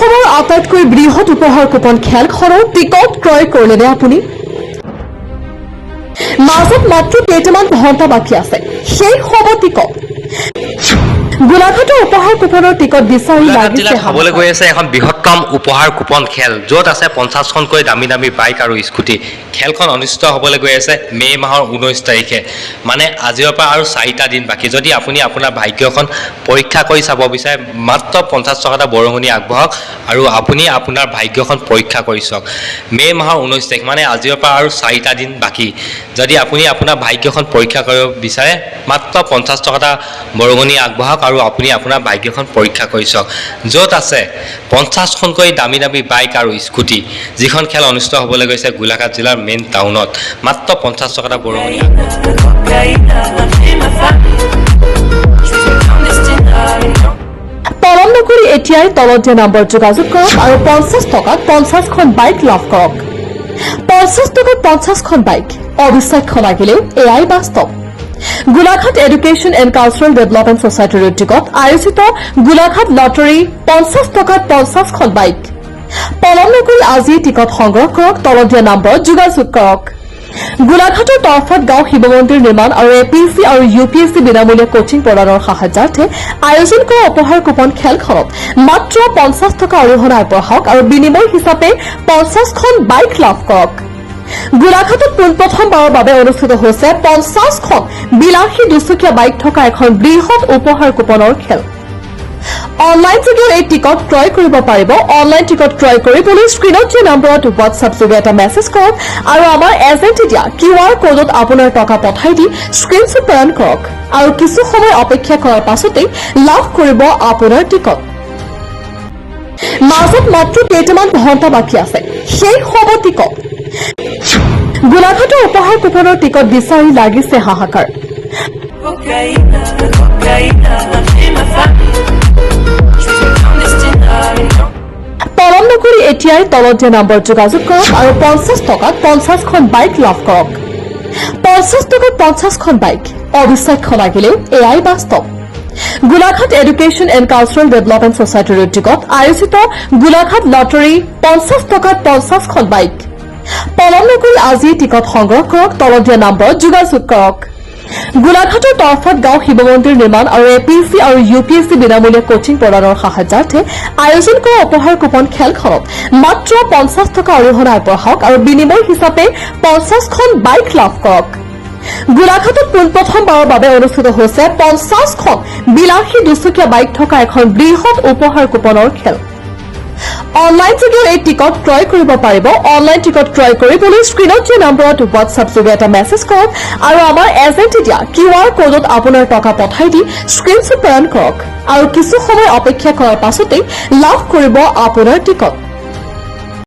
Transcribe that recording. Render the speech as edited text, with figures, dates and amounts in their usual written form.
অসমৰ আটাইতকৈ বৃহৎ উপহাৰ কুপন খেলখনৰ টিকট ক্ৰয় কৰিলেনে আপুনি মাজত মাত্ৰ কেইটামান ঘণ্টা বাকী আছে সেই হ'ব টিকট গোলাঘাটৰ উপহাৰ কুপনৰ টিকট বিচাৰি লাগিছে হ'বলৈ গৈ আছে এখন বৃহত্তম উপহাৰ কুপন খেল য'ত আছে 50খনকৈ দামী দামী বাইক আৰু স্কুটি খেলখন অনুষ্ঠিত হ'বলৈ গৈ আছে মে মাহৰ 19 তাৰিখে মানে আজিৰ পৰা আৰু 4টা দিন বাকী যদি আপুনি আপোনাৰ ভাগ্যখন পৰীক্ষা কৰি চাব বিচাৰে মাত্ৰ 50 টকাটা বৰঙণি আগবঢ়াওক আৰু আপুনি আপোনাৰ ভাগ্যখন পৰীক্ষা কৰি চাওক মে মাহৰ 19 তাৰিখ মানে আজিৰ পৰা আৰু 4টা দিন বাকী যদি আপুনি আপোনাৰ ভাগ্যখন পৰীক্ষা কৰিব বিচাৰে মাত্ৰ 50 টকাটা বৰঙণি আগবঢ়াওক আৰু আপুনি আপোনাৰ ভাগ্যখন পৰীক্ষা কৰি চাওক য'ত আছে 50খনকৈ দামী দামী বাইক আৰু স্কুটি যিখন খেল অনুষ্ঠিত হ'বলৈ গৈছে গোলাঘাট জিলাৰ মেইন টাউনত মাত্ৰ 50 টকাটা বৰঙণি পলম নকৰি এতিয়াই তলত দিয়া নম্বৰ যোগাযোগ কৰক আৰু 50 টকাত 50খন বাইক লাভ কৰক 50 টকাত 50খন বাইক অবিশ্বাস্য লাগিলেও এয়াই বাস্তৱ Golaghat education and cultural development ছচাইটিৰ উদ্যোগত আয়োজিত গোলাঘাট লটাৰী 50 টকাত 50খন বাইক পলম নকৰি আজি টিকট সংগ্ৰহ কৰক তলত দিয়া নম্বৰত যোগাযোগ কৰক গোলাঘাটৰ তৰফত গাঁও শিৱ মন্দিৰ নিৰ্মাণ আৰু এপিএছচি আৰু ইউপিএছচি বিনামূলীয়া কোচিং প্ৰদানৰ সাহায্যাৰ্থে আয়োজন কৰা উপহাৰ কুপন খেলখনত মাত্ৰ 50 টকা অৰিহণা আগবঢ়াওক আৰু বিনিময় হিচাপে 50খন বাইক লাভ কৰক গোলাঘাটত পোনপ্ৰথমবাৰৰ বাবে অনুষ্ঠিত হৈছে 50খন বিলাসী দুচকীয়া বাইক থকা এখন বৃহৎ উপহাৰ কুপনৰ খেল অনলাইন যোগে এই টিকট ক্ৰয় কৰিব পাৰিব অনলাইন টিকট ক্ৰয় কৰিবলৈ স্ক্ৰীনত দিয়া নম্বৰত হোৱাটছআপ যোগে এটা মেছেজ কৰক আৰু আমাৰ এজেণ্টে দিয়া কিউআৰ কোডত আপোনাৰ টকা পঠাই দি স্ক্ৰীনশ্বট প্ৰেৰণ কৰক আৰু কিছু সময় অপেক্ষা কৰাৰ পাছতেই লাভ কৰিব আপোনাৰ টিকট মাজত মাত্ৰ কেইটামান ঘণ্টা বাকী আছে সেই হ'ব টিকট গোলাঘাটৰ উপহাৰ কুপনৰ টিকট বিচাৰি লাগিছে হাহাকাৰ পলম নকৰি এতিয়াই তলত দিয়া নম্বৰ যোগাযোগ কৰক আৰু 50 টকাত 50খন বাইক লাভ কৰক 50 টকাত 50খন বাইক অবিশ্বাস্য লাগিলেও এয়াই বাস্তৱ Golaghat education and cultural development ছচাইটিৰ উদ্যোগত আয়োজিত গোলাঘাট লটাৰী 50 টকাত 50খন বাইক পলম নকৰি আজি টিকট সংগ্ৰহ কৰক তলত দিয়া নম্বৰত যোগাযোগ কৰক গোলাঘাটৰ তৰফত গাঁও শিৱ মন্দিৰ নিৰ্মাণ আৰু এপিএছচি আৰু ইউপিএছচি বিনামূলীয়া কোচিং প্ৰদানৰ সাহায্যাৰ্থে আয়োজন কৰা উপহাৰ কুপন খেলখনত মাত্ৰ 50 টকা অৰিহণা আগবঢ়াওক আৰু বিনিময় হিচাপে 50খন বাইক লাভ কৰক গোলাঘাটত পোনপ্ৰথমবাৰৰ বাবে অনুষ্ঠিত হৈছে 50খন বিলাসী দুচকীয়া বাইক থকা এখন বৃহৎ উপহাৰ কুপনৰ খেল অনলাইন যোগে এই টিকট ক্ৰয় কৰিব পাৰিব অনলাইন টিকট ক্ৰয় কৰিবলৈ স্ক্ৰীনত দিয়া নম্বৰত হোৱাটছআপ যোগে এটা মেছেজ কৰক আৰু আমাৰ এজেণ্টে দিয়া কিউআৰ কোডত আপোনাৰ টকা পঠাই দি স্ক্ৰীনশ্বট প্ৰেৰণ কৰক আৰু কিছু সময় অপেক্ষা কৰাৰ পাছতেই লাভ কৰিব আপোনাৰ টিকট